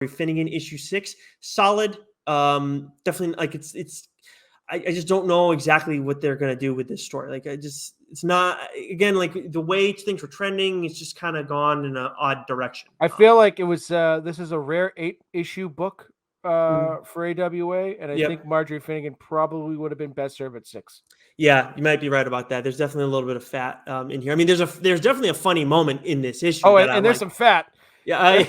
Finnegan issue 6, solid. Definitely, like I just don't know exactly what they're gonna do with this story. Like it's not, again, like the way things were trending, it's just kind of gone in an odd direction. I feel like it was this is a rare 8-issue book for AWA, and I think Marjorie Finnegan probably would have been best served at 6. Yeah, you might be right about that. There's definitely a little bit of fat in here. I mean, there's definitely a funny moment in this issue. Oh, and there's some fat. Yeah,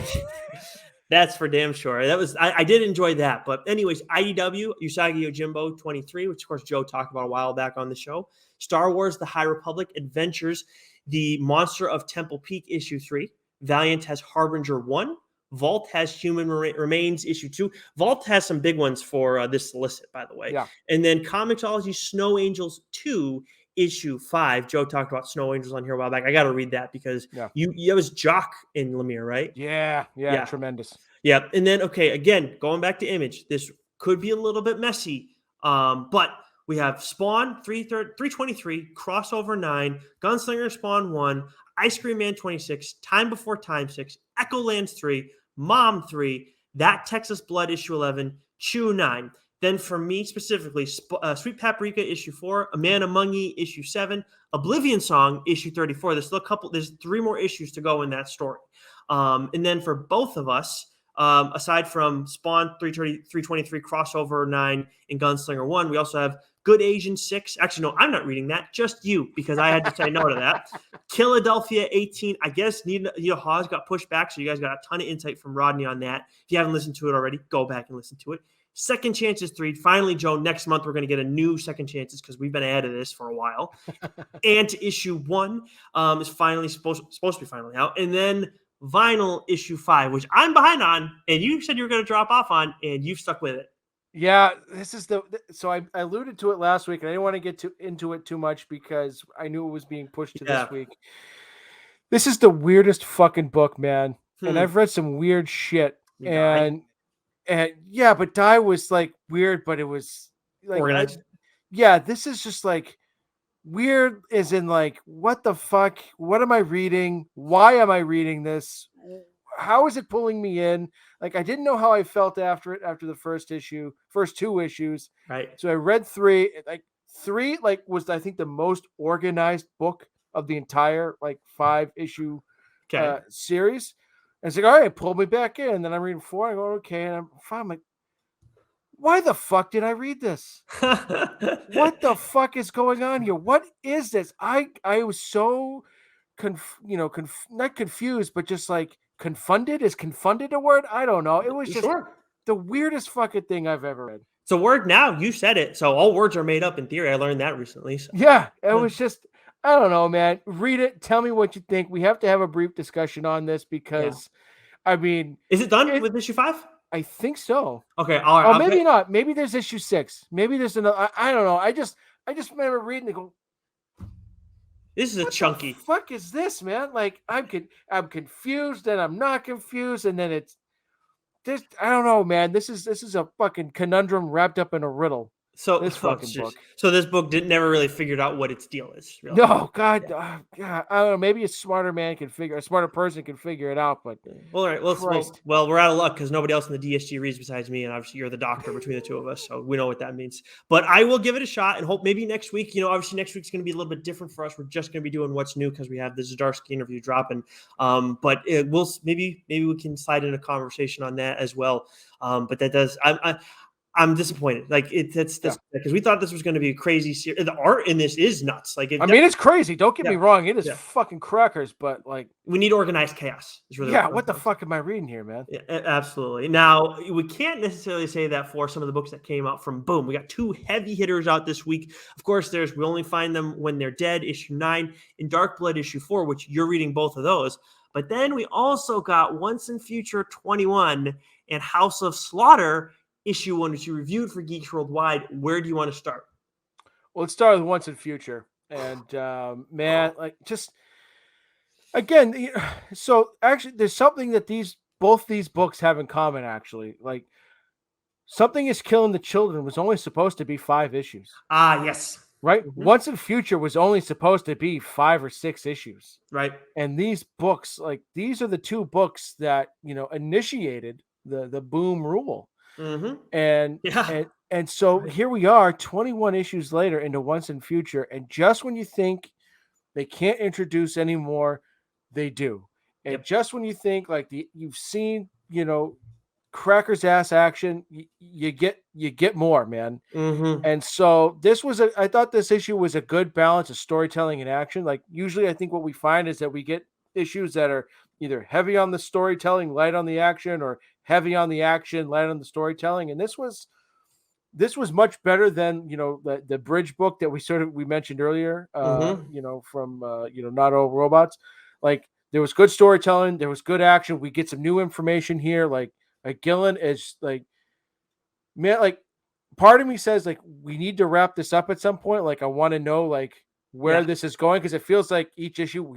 that's for damn sure. I did enjoy that. But anyways, IDW, Usagi Yojimbo 23, which of course Joe talked about a while back on the show. Star Wars: The High Republic Adventures, The Monster of Temple Peak issue 3. Valiant has Harbinger 1. Vault has Human Remains issue 2. Vault has some big ones for this solicit, by the way. Yeah. And then Comixology Snow Angels 2 issue 5. Joe talked about Snow Angels on here a while back. I got to read that because it was Jock and Lemire, right? Yeah, tremendous. Yeah, and then again, going back to Image, this could be a little bit messy, but we have Spawn 323, Crossover 9, Gunslinger Spawn 1, Ice Cream Man 26, Time Before Time 6, Echolands 3, Mom 3, That Texas Blood issue 11, Chew 9. Then for me specifically, Sweet Paprika issue 4, Amanda Mungy issue 7, Oblivion Song issue 34. There's 3 more issues to go in that story. And then for both of us, aside from Spawn 323, Crossover 9, and Gunslinger 1, we also have Good Asian 6. Actually, no, I'm not reading that. Just you, because I had to say no to that. Philadelphia 18. I guess Nina Hawes got pushed back, so you guys got a ton of insight from Rodney on that. If you haven't listened to it already, go back and listen to it. Second Chances 3. Finally, Joe, next month we're going to get a new Second Chances because we've been ahead of this for a while. And issue 1 is finally supposed to be finally out. And then Vinyl issue 5, which I'm behind on, and you said you were going to drop off on, and you've stuck with it. Yeah, this is so I alluded to it last week, and I didn't want to get into it too much because I knew it was being pushed to this week. This is the weirdest fucking book, man. And I've read some weird shit. And yeah, but Die was like weird, but it was like organized. This is just like weird as in like, what the fuck? What am I reading? Why am I reading this? How is it pulling me in? Like, I didn't know how I felt after the first 2 issues. Right. So I read 3. Like 3 was, I think, the most organized book of the entire 5-issue series. And it's like, all right, pull me back in. And then I'm reading 4. I go, okay. And I'm fine. I'm like, why the fuck did I read this? What the fuck is going on here? What is this? I was so not confused, but just like confunded. Is confunded a word? I don't know. It was just the weirdest fucking thing I've ever read. It's a word now. You said it. So all words are made up in theory. I learned that recently. So. Yeah, it was just, I don't know, man. Read it. Tell me what you think. We have to have a brief discussion on this because, I mean. Is it done with issue 5? I think so. Okay. All right. Oh, maybe not. Maybe there's issue 6. Maybe there's another. I don't know. I just remember reading it going, this is a chunky. What the fuck is this, man? Like, I'm confused, and I'm not confused, and then it's this. I don't know, man. This is a fucking conundrum wrapped up in a riddle. So this fucking book. So this book never really figured out what its deal is. Really. No, God, God, I don't know. maybe a smarter person can figure it out. But well, all right. Well, we're out of luck because nobody else in the DSG reads besides me, and obviously you're the doctor between the two of us, so we know what that means. But I will give it a shot and hope maybe next week. Obviously next week's going to be a little bit different for us. We're just going to be doing what's new because we have the Zdarsky interview dropping. But we'll maybe we can slide in a conversation on that as well. But that does. I'm disappointed. Like that's because we thought this was going to be a crazy series. The art in this is nuts. Like, it's crazy. Don't get me wrong. It is fucking crackers, but like we need organized chaos. Is really what the fuck am I reading here, man? Yeah, absolutely. Now we can't necessarily say that for some of the books that came out from Boom. We got 2 heavy hitters out this week. Of course, We Only Find Them When They're Dead, issue 9, and Dark Blood, issue 4, which you're reading both of those. But then we also got Once and Future 21 and House of Slaughter, issue 1, which you reviewed for Geeks Worldwide. Where do you want to start? Well, let's start with Once and Future. And man, like just again, so actually there's something that both these books have in common, actually. Like Something Is Killing the Children was only supposed to be 5 issues. Ah, yes. Right? Mm-hmm. Once and Future was only supposed to be 5 or 6 issues. Right. And these books, these are the 2 books that, initiated the boom rule. Mm-hmm. And Yeah. and so here we are 21 issues later into Once and Future, and just when you think they can't introduce anymore, they do. And Yep. just when you think like you've seen, cracker's ass action, you get more, man. Mm-hmm. And so I thought this issue was a good balance of storytelling and action. Like usually I think what we find is that we get issues that are either heavy on the storytelling, light on the action, or heavy on the action, light on the storytelling. And this was much better than the bridge book that we mentioned earlier, Mm-hmm. from Not All Robots. Like there was good storytelling, there was good action. We get some new information here. Like Gillen is like, man, like part of me says like we need to wrap this up at some point. Like I want to know like where Yeah. this is going, because it feels like each issue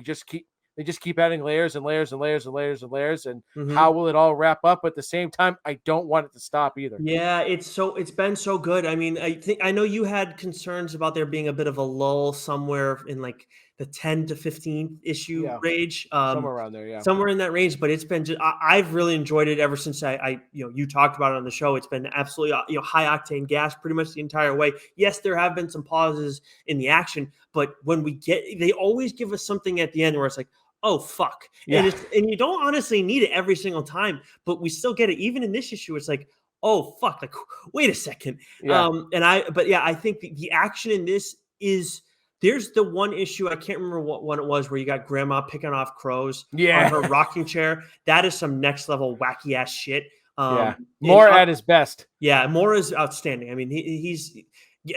they just keep adding layers and layers and layers and layers and layers, and Mm-hmm. how will it all wrap up? But at the same time, I don't want it to stop either. Yeah, it's been so good. I mean, I know you had concerns about there being a bit of a lull somewhere in like the 10 to 15 issue Yeah, range. somewhere around there. Yeah. Somewhere in that range, but it's been just I've really enjoyed it ever since I you talked about it on the show. It's been absolutely high octane gas pretty much the entire way. Yes, there have been some pauses in the action, but when they always give us something at the end where it's like, oh fuck. Yeah. And you don't honestly need it every single time, but we still get it. Even in this issue, it's like, oh fuck, like wait a second. Yeah. I think the action in this is there's the one issue, I can't remember what one it was, where you got grandma picking off crows on her rocking chair. That is some next level wacky ass shit. Yeah. More at his best. Yeah, Mora is outstanding. I mean, he's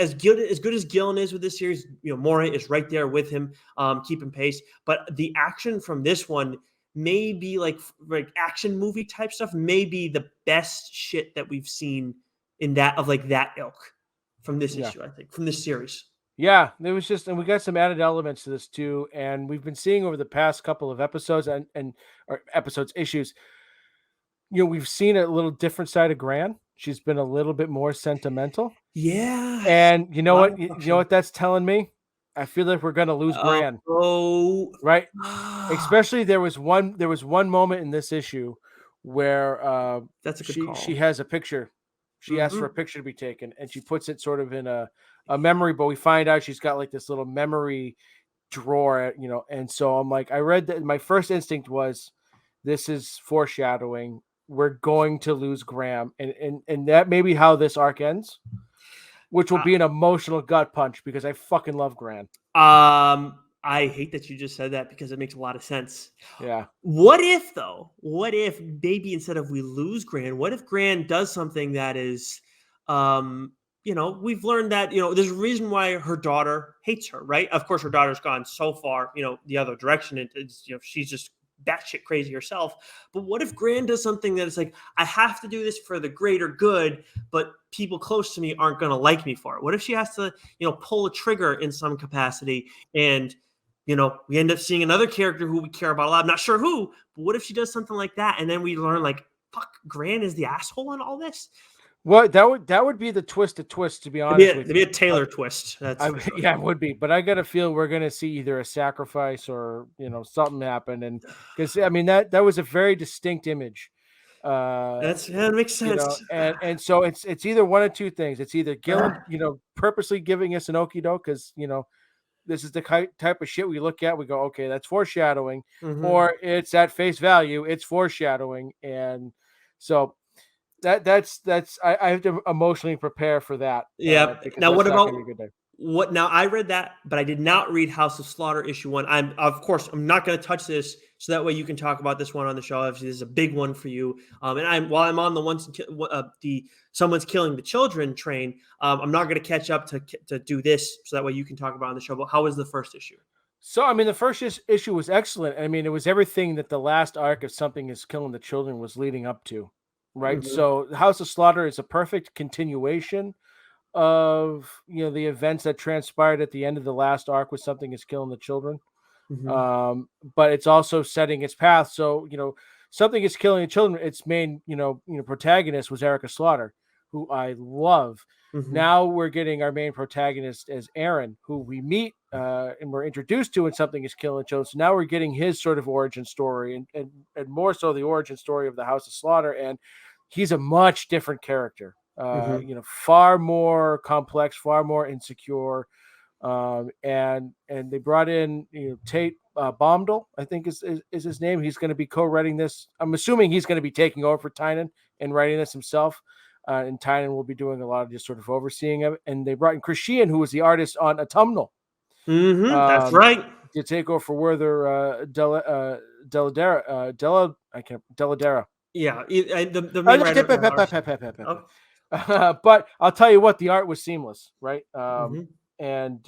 as good as Gillen is with this series. Mora is right there with him, keeping pace. But the action from this one may be like action movie type stuff. May be the best shit that we've seen in that ilk from this issue. I think from this series. Yeah, there was and we got some added elements to this too, and we've been seeing over the past couple of episodes issues. We've seen a little different side of Gran. She's been a little bit more sentimental. Yeah. And you know what? You know what that's telling me? I feel like we're gonna lose Gran. Oh, right. Especially there was one moment in this issue where that's a good call. She has a picture. She asked for a picture to be taken, and she puts it sort of in a memory, but we find out she's got like this little memory drawer, and so I'm like, I read that. My first instinct was, this is foreshadowing. We're going to lose Graham, and that may be how this arc ends, which will be an emotional gut punch because I fucking love Gran. I hate that you just said that because it makes a lot of sense. Yeah. What if maybe instead of we lose Gran, what if Gran does something that is, we've learned that, there's a reason why her daughter hates her, right? Of course, her daughter's gone so far, the other direction. It's she's just batshit crazy herself. But what if Gran does something that is like, I have to do this for the greater good, but people close to me aren't going to like me for it? What if she has to, pull a trigger in some capacity and, we end up seeing another character who we care about a lot. I'm not sure who, but what if she does something like that? And then we learn like, fuck, Gran is the asshole in all this. Well, that would be the twist, to be honest with you. It'd be a Taylor twist. That's sure. Yeah, it would be. But I got a feel we're going to see either a sacrifice or, something happen. And because, I mean, that was a very distinct image. That makes sense. And so it's either one of two things. It's either Gillen, purposely giving us an okie doke because, this is the type of shit we look at. We go, okay, that's foreshadowing, or it's at face value. It's foreshadowing. And so that's I have to emotionally prepare for that. Yeah. Now, what about what? Now, I read that, but I did not read House of Slaughter issue 1. I'm not going to touch this, so that way you can talk about this one on the show. Obviously, this is a big one for you. And while I'm on the someone's killing the children train, I'm not going to catch up to do this, so that way you can talk about it on the show. But how was the first issue? So, I mean, the first issue was excellent. I mean, it was everything that the last arc of Something is Killing the Children was leading up to. Right. So House of Slaughter is a perfect continuation of, the events that transpired at the end of the last arc with Something is Killing the Children. But it's also setting its path. So, Something is Killing the Children. Its main, protagonist was Erica Slaughter, who I love. Now we're getting our main protagonist as Aaron, who we meet and we're introduced to in Something is Killing the Children. So now we're getting his sort of origin story and more so the origin story of the House of Slaughter. And he's a much different character. Far more complex, far more insecure. And they brought in Tate Bomdel, I think is his name. He's going to be co-writing this. I'm assuming he's going to be taking over for Tynan and writing this himself. And Tynan will be doing a lot of just sort of overseeing of it. And they brought in Chris Sheehan, who was the artist on Autumnal. That's right. To take over for Werther Deladera. Yeah, the main writer. But I'll tell you what, the art was seamless, right? And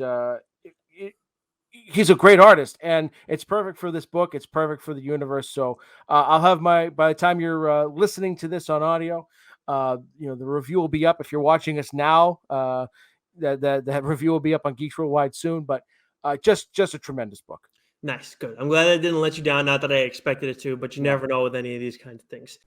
he's a great artist, and it's perfect for this book. It's perfect for the universe. So I'll have by the time you're listening to this on audio, the review will be up. If you're watching us now, that review will be up on Geeks Worldwide soon. But just a tremendous book. Nice, good. I'm glad I didn't let you down. Not that I expected it to, but you never know with any of these kinds of things.